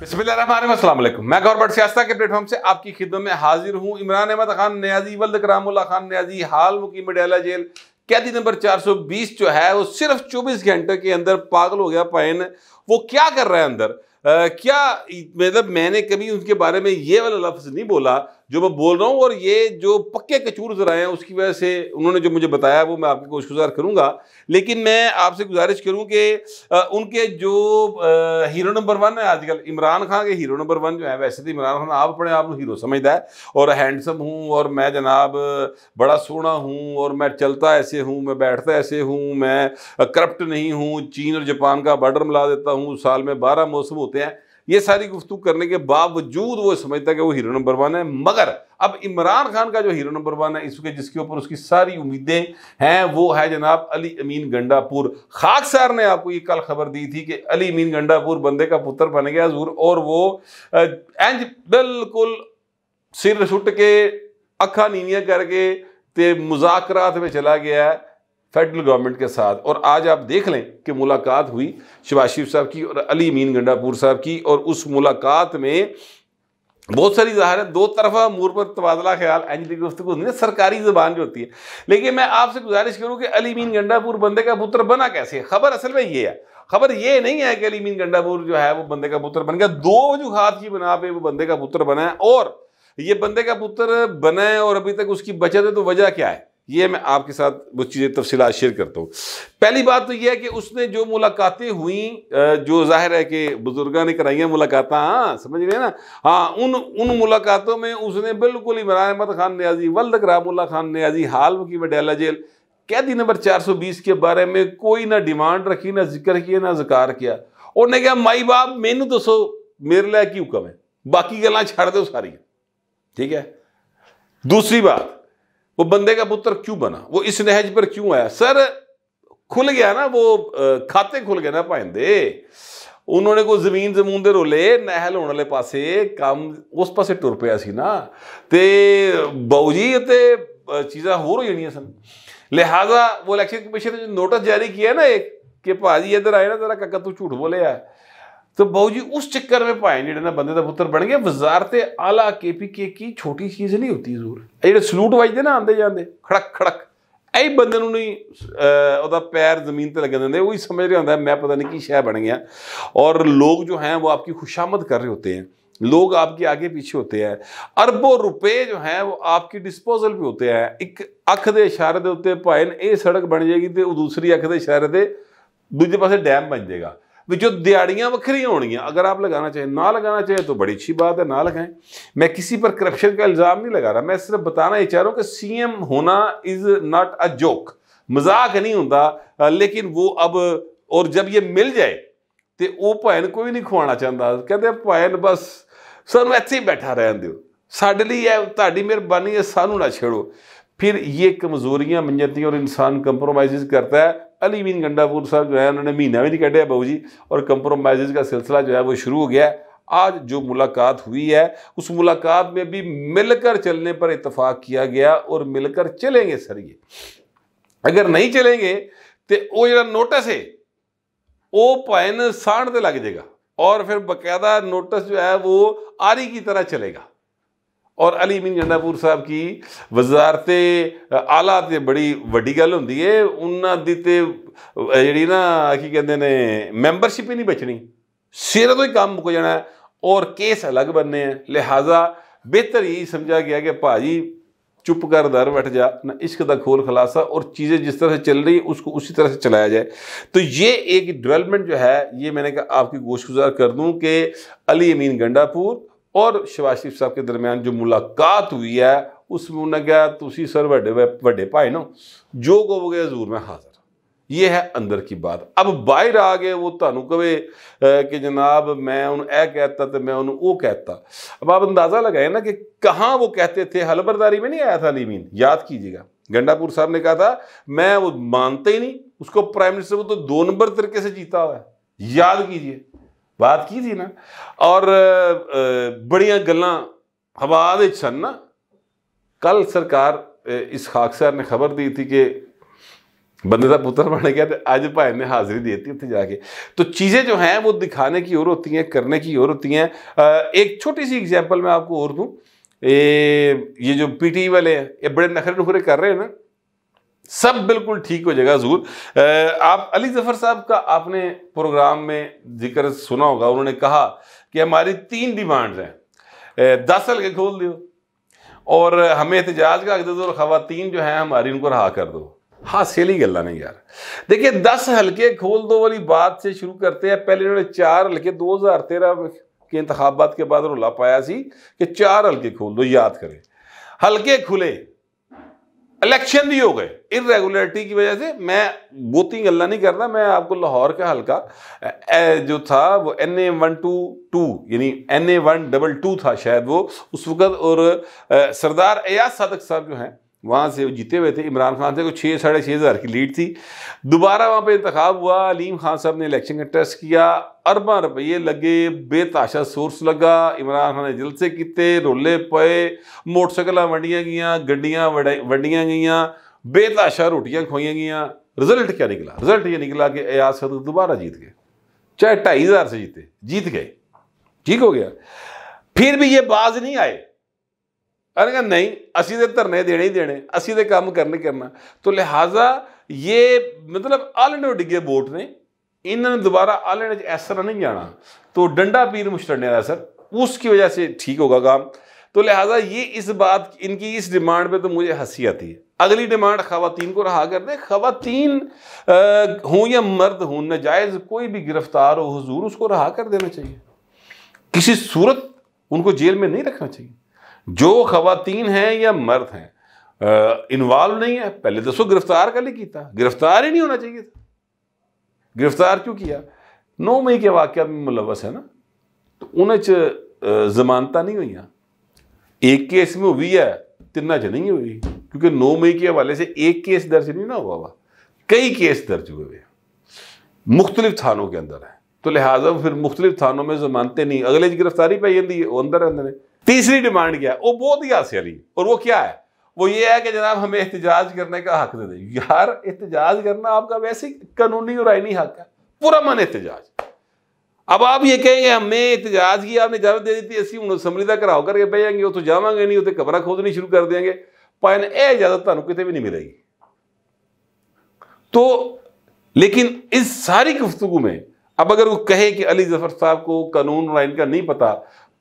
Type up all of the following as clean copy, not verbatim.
अस्सलाम वालेकुम। मैं गौरबट सियासत के प्लेटफॉर्म से आपकी खिदमत में हाजिर हूँ। इमरान अहमद खान न्याजी वल्द करामुल्लाह खान न्याजी हाल मुकीम मडियाला जेल कैदी नंबर 420 जो है वो सिर्फ 24 घंटे के अंदर पागल हो गया पाइन। वो क्या कर रहा है अंदर, क्या मतलब मैंने कभी उनके बारे में ये वाला लफ्ज़ नहीं बोला जो मैं बोल रहा हूँ, और ये जो पक्के कचूर ज़राए हैं उसकी वजह से उन्होंने जो मुझे बताया वो मैं आपकी कोशिश करूँगा। लेकिन मैं आपसे गुजारिश करूँ कि उनके जो हीरो नंबर 1 है आजकल, इमरान खान के हीरो नंबर 1 जो है, वैसे तो इमरान खान आप अपने आप को हीरो समझता है और हैंडसम हूँ और मैं जनाब बड़ा सोना हूँ और मैं चलता ऐसे हूँ, मैं बैठता ऐसे हूँ, मैं करप्ट नहीं हूँ, चीन और जापान का बॉर्डर मिला देता हूँ, साल में 12 मौसम होते हैं, ये सारी गुफ्तगू करने के बावजूद वो समझता है कि वो हीरो नंबर 1 है। मगर अब इमरान खान का जो हीरो नंबर 1 है इसके जिसके ऊपर उसकी सारी उम्मीदें हैं वो है जनाब अली अमीन गंडापुर। खाकसार ने आपको ये कल खबर दी थी कि अली अमीन गंडापुर बंदे का पुत्र बन गया हजूर, और वो इंज बिल्कुल सिर सुट के अखा नीवियां करके ते मुज़ाकरात में चला गया है फेडरल गवर्नमेंट के साथ। और आज आप देख लें कि मुलाकात हुई शहबाज शरीफ साहब की और अली अमीन गंडापुर साहब की, और उस मुलाकात में बहुत सारी ज़ाहिर है दो तरफा अमूर पर तबादला ख्याल एंजली गुफ्तगू होती है, सरकारी ज़बान जो होती है। लेकिन मैं आपसे गुजारिश करूँ कि अली अमीन गंडापुर बंदे का पुत्र बना कैसे। खबर असल में ये है, खबर ये नहीं है कि अली अमीन गंडापुर जो है वो बंदे का पुत्र बन गया। दो वजूहात की बना पे वो बंदे का पुत्र बना है, और ये बंदे का पुत्र बना है और अभी तक उसकी बचत है, तो वजह क्या है ये मैं आपके साथ वो चीज़ें तफसीलात शेयर करता हूँ। पहली बात तो यह है कि उसने जो मुलाकातें हुई, जो जाहिर है कि बुजुर्गों ने कराई हैं मुलाकातें, हाँ समझ रहे हैं ना, हाँ उन मुलाकातों में उसने बिल्कुल इमरान अहमद खान न्याजी वल्द करामुल्लाह खान न्याजी हाल मुकीम मडियाला जेल कैदी नंबर 420 के बारे में कोई ना डिमांड रखी, ना जिक्र किया, ना जिक्र किया। उन्हें कहा माई बाप मैनू दसो मेरे लिए की हुक्म है, बाकी गल्लां छड़ दो सारी, ठीक है। दूसरी बात, वो बंदे का पुत्र क्यों बना, वो इस नहज पर क्यों आया। सर खुल गया ना, वो खाते खुल गए ना भाईंदे, उन्होंने कोई जमीन जमून दे रोले नहल होने वाले पासे काम उस पासे टुर पिया सी ना, ते बाऊ जी ते चीज़ां होर हो जानियां सन। लिहाजा वो इलेक्शन कमीशन ने जो नोटिस जारी किया ना एक कि भाजी इधर आए ना, तेरा काका तू झूठ बोले है, तो बाबू जी उस चक्कर में पाए जेडे ना बंदे का पुत्र बन गया। वजारत आला KPK की छोटी चीज़ नहीं होती जरूर, ये सलूट वजदे ना आंदे जाते खड़क खड़क, यही बंदे नूं नहीं ओहदा पैर जमीन ते लगन देंदे, वही समझ रहा होंदा मैं पता नहीं की शय बन गया। और लोग जो हैं वो आपकी खुशामद कर रहे होते हैं, लोग आपके आगे पीछे होते हैं, अरबों रुपए जो हैं वो आपकी डिस्पोजल पे होते हैं। एक अख के इशारे के उत्ते भाई ये सड़क बन जाएगी तो दूसरी अख के इशारे से दूजे पासे डैम बन जाएगा, जो दिहाड़ियाँ वक्री होंगियाँ। अगर आप लगाना चाहें ना लगाना चाहें तो बड़ी अच्छी बात है, ना लगाएं। मैं किसी पर करप्शन का इल्ज़ाम नहीं लगा रहा, मैं सिर्फ बताना ही चाह रहा हूँ कि CM होना इज़ नॉट अ जोक, मजाक नहीं होता। लेकिन वो अब, और जब ये मिल जाए तो वो भैन कोई नहीं खुआना चाहता, कहते भैन बस सानू इत्थे ही बैठा रहन दो, साडे लई है तुहाडी मेहरबानी है, सानू ना छेड़ो। फिर ये कमजोरियां बन जाती हैं और इंसान कंप्रोमाइज़ करता है। अली अमीन गंडापुर साहब जो है उन्होंने महीना भी नहीं कटिया बाबू जी, और कंप्रोमाइज़ का सिलसिला जो है वो शुरू हो गया। आज जो मुलाकात हुई है उस मुलाकात में भी मिलकर चलने पर इतफाक किया गया, और मिलकर चलेंगे सर। ये अगर नहीं चलेंगे तो वो जो नोटिस है वो भाइन सांड ते लग जाएगा, और फिर बाकायदा नोटिस जो है वो आरी की तरह चलेगा। और अली अमीन गंडापुर साहब की वजारत आला ते बड़ी वड्डी गल हुंदी है, उन्हां दी ते जिहड़ी ना की कहंदे ने मैंबरशिप ही नहीं बचनी, सिर तो ही काम मुक जाना है और केस अलग बनने हैं। लिहाजा बेहतर यही समझा गया कि भाजी चुप कर दर बैठ जा, ना इश्क दा खोल खलासा, और चीज़ें जिस तरह से चल रही उसको उसी तरह से चलाया जाए। तो ये एक डेवलपमेंट जो है ये मैंने कहा आपकी गोशगुजार कर दूँ कि अली अमीन गंडापुर और शहबाज शरीफ साहब के दरमियान जो मुलाकात हुई है उसमें उन्हें कहा तुसी सर वड्डे भाई नो जो कहोगे हजूर में हाजिर। ये है अंदर की बात। अब बाहर आ गए वो तुहानू कहे कि जनाब मैं उन्हें ए कहता तो मैं उन्हें वो कहता। अब आप अंदाज़ा लगाए ना कि कहाँ वो कहते थे, हलबरदारी में नहीं आया था अली अमीन, याद कीजिएगा। गंडापुर साहब ने कहा था मैं वो मानते ही नहीं उसको प्राइम मिनिस्टर, वो तो 2 नंबर तरीके से जीता हुआ है, याद कीजिए, बात की थी ना। और बड़ियां गल्लां हवा दे सन ना। कल सरकार इस खाकसार ने खबर दी थी कि बंदे का पुत्र बन गया तो आज भाई ने हाजिरी देती उत्थे जाके। तो चीज़ें जो हैं वो दिखाने की और होती हैं, करने की और होती हैं। एक छोटी सी एग्जांपल मैं आपको और दूं, ये जो पीटी वाले हैं ये बड़े नखरे नुखरे कर रहे हैं ना, सब बिल्कुल ठीक हो जाएगा हजूर। आप अली जफर साहब का आपने प्रोग्राम में जिक्र सुना होगा, उन्होंने कहा कि हमारी 3 डिमांड्स हैं, 10 हल्के खोल दो और हमें एहतजाज का हक दे दो और खवातीन जो हैं हमारी उनको रहा कर दो। हासिल ही गल्ला नहीं यार। देखिए 10 हल्के खोल दो वाली बात से शुरू करते हैं। पहले उन्होंने 4 हल्के 2013 के इंतखाबात के बाद रोला पाया सी कि 4 हल्के खोल दो, याद करें। हल्के खुले, इलेक्शन भी हो गए इरेगुलरिटी की वजह से। मैं बहुती गल्ला नहीं करना, मैं आपको लाहौर का हल्का जो था वो NA122 यानी NA122 था शायद वो उस वक्त, और सरदार एयाज सादक साहब जो हैं वहाँ से जीते हुए थे इमरान खान से, को 6 साढ़े 6 हज़ार की लीड थी। दोबारा वहाँ पे इंतखाब हुआ, अलीम खान साहब ने इलेक्शन का टेस्ट किया, अरबा रुपये लगे, बेताशा सोर्स लगा, इमरान खान ने जलसे किते, रोले पे, मोटरसाइकिल वंडियाँ गईयाँ, गड्डियाँ वंडियाँ गईयाँ, बेताशा रोटियाँ खुआई गईयाँ। रिजल्ट क्या निकला? रिजल्ट ये निकला कि एयाज सादक दोबारा जीत गए, चाहे 2,500 से जीत गए, ठीक हो गया। फिर भी ये बाज नहीं आए, अरे कहा नहीं असी दे धरने देने ही देने, असी दे काम करना। तो लिहाजा ये मतलब आलने डिगे बोट ने, इन्होंने दोबारा आलने इस तरह नहीं जाना, तो डंडा पीर मुश्तरने का सर, उसकी वजह से ठीक होगा काम। तो लिहाजा ये इस बात, इनकी इस डिमांड पे तो मुझे हंसी आती है। अगली डिमांड खवातीन को रहा कर दे। खवातीन हों या मर्द हों, नाजायज कोई भी गिरफ्तार हो हुजूर उसको रहा कर देना चाहिए, किसी सूरत उनको जेल में नहीं रखना चाहिए। जो खवातीन हैं या मर्द हैं इन्वॉल्व नहीं है, पहले दसो गिरफ्तार कर किया, गिरफ्तार ही नहीं होना चाहिए था। गिरफ्तार क्यों किया? 9 मई के वाक़या में मुलवस है ना, तो उन्हें जमानत नहीं हुई। एक केस में हुई है, 3 च नहीं हुई, क्योंकि 9 मई के हवाले से एक केस दर्ज नहीं ना हुआ, कई केस दर्ज हुए मुख्तलिफ थानों के अंदर है। तो लिहाजा फिर मुख्तलिफ थानों में जमानतें नहीं, अगले गिरफ्तारी पाई जाती है, वो अंदर। तीसरी डिमांड क्या है? वो बहुत ही हासिल, और वो क्या है? वो ये है कि जनाब हमें एहतजाज करने का हक दे दे। यार एहतजाज करना आपका वैसे कानूनी और आईनी हक है, पूरा मन एहतजाज। अब आप ये कहेंगे हमने एहतजाज किया, आपने इजाजत दे दी थी, असं हूँ असैम्बली का घराव करके बह जाएंगे, उतो जावांगे नहीं, उसे कबरा खोदनी शुरू कर देंगे, पर यह इजाजत तुहानू किते भी नहीं मिलेगी। तो लेकिन इस सारी गुफ्तगू में अब अगर वो कहे कि अली जफर साहब को कानून और आइन का नहीं पता,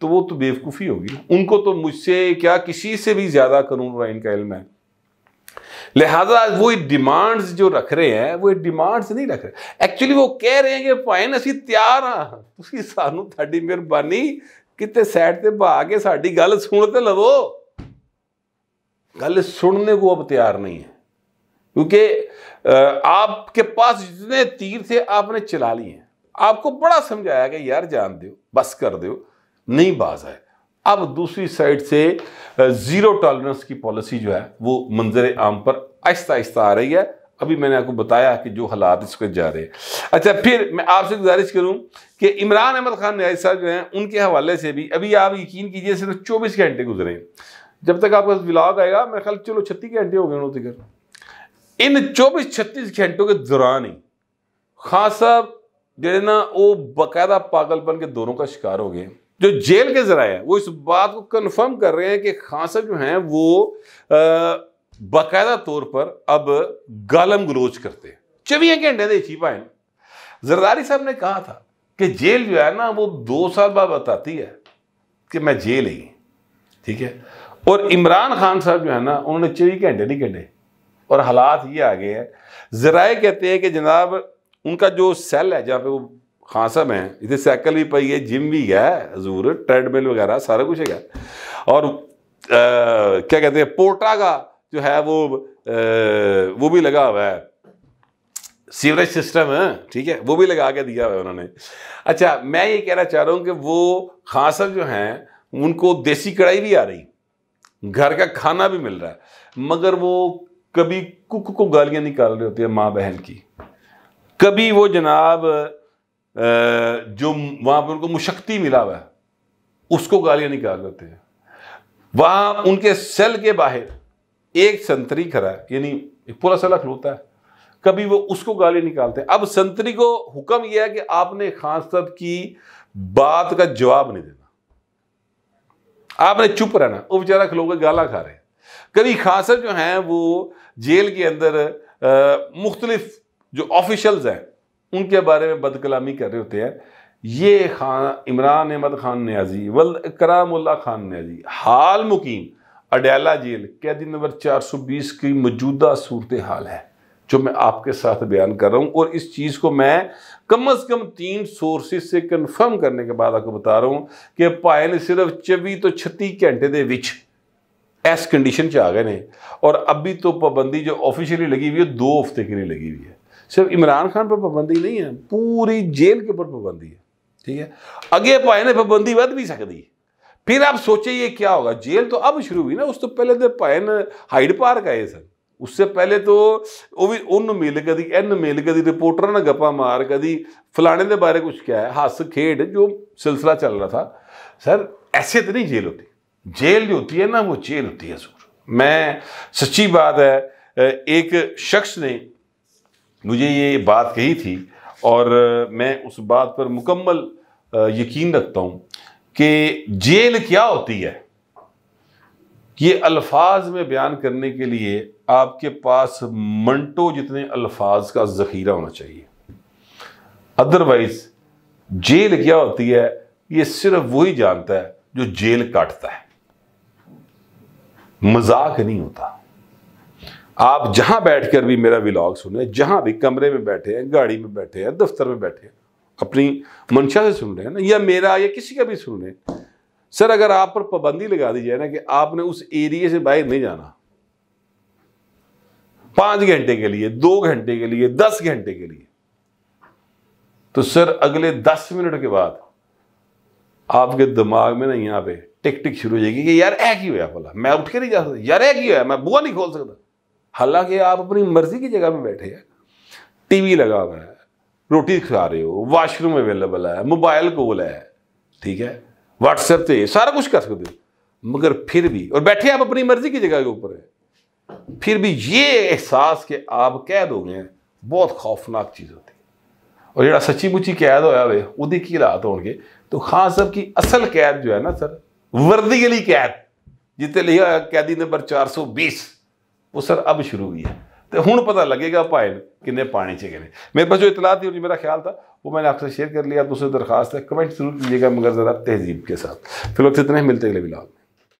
तो वो तो बेवकूफ़ी होगी। उनको तो मुझसे क्या किसी से भी ज़्यादा कानून और आइन का इल्म है। लिहाजा वो डिमांड्स जो रख रहे हैं वो डिमांड्स नहीं रख रहे, एक्चुअली वो कह रहे हैं कि भाई असीं तैयार हाँ, तुसीं सानू तुहाडी मेहरबानी किते साइड ते बहा के साडी गल सुन ते लवो। गल सुनने को अब तैयार नहीं है, क्योंकि आपके पास जितने तीर थे आपने चला लिए हैं। आपको बड़ा समझाया कि यार जान दो, बस कर दो, नहीं बाज आए। अब दूसरी साइड से जीरो टॉलरेंस की पॉलिसी जो है वो मंजर आम पर आहिस्ता आहिस्ता आ रही है। अभी मैंने आपको बताया कि जो हालात इसके जा रहे हैं। अच्छा, फिर मैं आपसे गुजारिश करूं कि इमरान अहमद खान न्याजी साहब जो हैं उनके हवाले से भी अभी आप यकीन कीजिए सिर्फ 24 घंटे गुजरे, जब तक आपका व्लॉग आएगा मेरे ख्याल चलो 36 घंटे हो गए। इन 24-36 घंटों के दौरान ही खान साहब जो ना वो बाकायदा पागलपन के दौरों का शिकार हो गए। जो जेल के जराए हैं वो इस बात को कंफर्म कर रहे हैं कि खान साहब जो हैं वो बाकायदा तौर पर अब गालम गलोच करते हैं। 24 घंटे देखी पाए। जरदारी साहब ने कहा था कि जेल जो है ना वो 2 साल बाद बताती है कि मैं जेल ही, ठीक है। और इमरान खान साहब जो है ना उन्होंने 24 घंटे नहीं कटे, और हालात ये आ गए हैं। जराए कहते हैं कि जनाब उनका जो सेल है जहाँ पे वो खान साहब हैं, इधर साइकिल भी पई है, जिम भी है हजूर, ट्रेडमिल वगैरह सारा कुछ है, और क्या कहते हैं पोर्टा का जो है वो भी लगा हुआ है, सीवरेज सिस्टम है, ठीक है, वो भी लगा के दिया हुआ है उन्होंने। अच्छा, मैं ये कहना चाह रहा हूँ कि वो खान साहब जो हैं उनको देसी कढ़ाई भी आ रही, घर का खाना भी मिल रहा है, मगर वो कभी कुक को गालियाँ निकाल रहे होते हैं माँ बहन की, कभी वो जनाब जो वहाँ पर उनको मुशक्ति मिला हुआ है उसको गालियाँ निकाल देते हैं। वहाँ उनके सेल के बाहर एक संतरी खड़ा है, यानी पुलिस वाला खलोता है, कभी वो उसको गाली निकालते हैं। अब संतरी को हुक्म यह है कि आपने खान साहब की बात का जवाब नहीं देना, आपने चुप रहना। वो बेचारा खलो के गाला खा रहे हैं। कभी खान साहब जो हैं वो जेल के अंदर मुख्तलिफ जो ऑफिशल्स हैं उनके बारे में बदकलामी कर रहे होते हैं। ये इमरान अहमद खान नियाजी वल्द इकरामुल्लाह खान नियाजी हाल मुकीम अडयाला जेल कैदी नंबर 420 की मौजूदा सूरत हाल है जो मैं आपके साथ बयान कर रहा हूं। और इस चीज़ को मैं कम से कम 3 सोर्सेस से कन्फर्म करने के बाद आपको बता रहा हूं कि भाई ने सिर्फ 24 तो 36 घंटे दे विच इस कंडीशन च आ गए ने। और अभी तो पाबंदी जो ऑफिशियली लगी हुई है 2 हफ्ते के लिए लगी हुई है। सिर्फ इमरान खान पर पाबंदी नहीं है, पूरी जेल के ऊपर पाबंदी है। ठीक है, अगे भाई ने पाबंदी बढ़ भी सकती है। फिर आप सोचे ये क्या होगा। जेल तो अब शुरू हुई ना, उस तो पहले तो भाई ने हाइड पार्क आए सर। उससे पहले तो वो भी उन मिल कदी इन मिल कदी रिपोर्टर ने गप्पा मार कदी फलाने के बारे कुछ क्या है हंस खेड जो सिलसिला चल रहा था। सर ऐसे तो नहीं जेल होती। जेल जो होती है ना वो जेल होती है जरूर। मैं सच्ची बात है, एक शख्स ने मुझे ये बात कही थी और मैं उस बात पर मुकम्मल यकीन रखता हूँ कि जेल क्या होती है ये अल्फाज में बयान करने के लिए आपके पास मंटो जितने अल्फाज का जखीरा होना चाहिए। अदरवाइज जेल क्या होती है ये सिर्फ वही जानता है जो जेल काटता है, मजाक नहीं होता। आप जहां बैठकर भी मेरा व्लॉग सुने, जहां भी कमरे में बैठे हैं, गाड़ी में बैठे हैं, दफ्तर में बैठे हैं, अपनी मंशा से सुन रहे हैं ना, या मेरा या किसी का भी सुन रहे हैं। सर अगर आप पर पाबंदी लगा दी जाए ना कि आपने उस एरिया से बाहर नहीं जाना 5 घंटे के लिए, 2 घंटे के लिए, 10 घंटे के लिए, तो सर अगले 10 मिनट के बाद आपके दिमाग में ना यहाँ पे टिक टिक शुरू हो जाएगी कि यार ऐ की होया भला, मैं उठ के नहीं जा सकता, यार ऐ की होया, मैं बुआ नहीं खोल सकता। हालांकि आप अपनी मर्जी की जगह में बैठे हैं, टीवी लगा हुआ है, रोटी खा रहे हो, वॉशरूम अवेलेबल है, मोबाइल कोल है, ठीक है, व्हाट्सएप पे सारा कुछ कर सकते हो, मगर फिर भी, और बैठे आप अपनी मर्जी की जगह के ऊपर है, फिर भी ये एहसास कि आप कैद हो गए हैं बहुत खौफनाक चीज़ होती है। और जो सच्ची मुच्ची कैद होया वे उदी की हालात होंगे। तो खान साहब की असल कैद जो है ना सर, वर्दी वाली कैद जितने लिखा कैदी नंबर 420 वो सर अब शुरू हुई है। तो हूँ पता लगेगा भाई किन्ने पानी च गए। मेरे पास जो इतला थी और जो मेरा ख्याल था वो मैंने आपसे शेयर कर लिया। दूसरी दरखास्त है कमेंट जरूर कीजिएगा मगर ज़रा तहजीब के साथ। फिर वक्त इतने मिलते अगले व्लॉग में।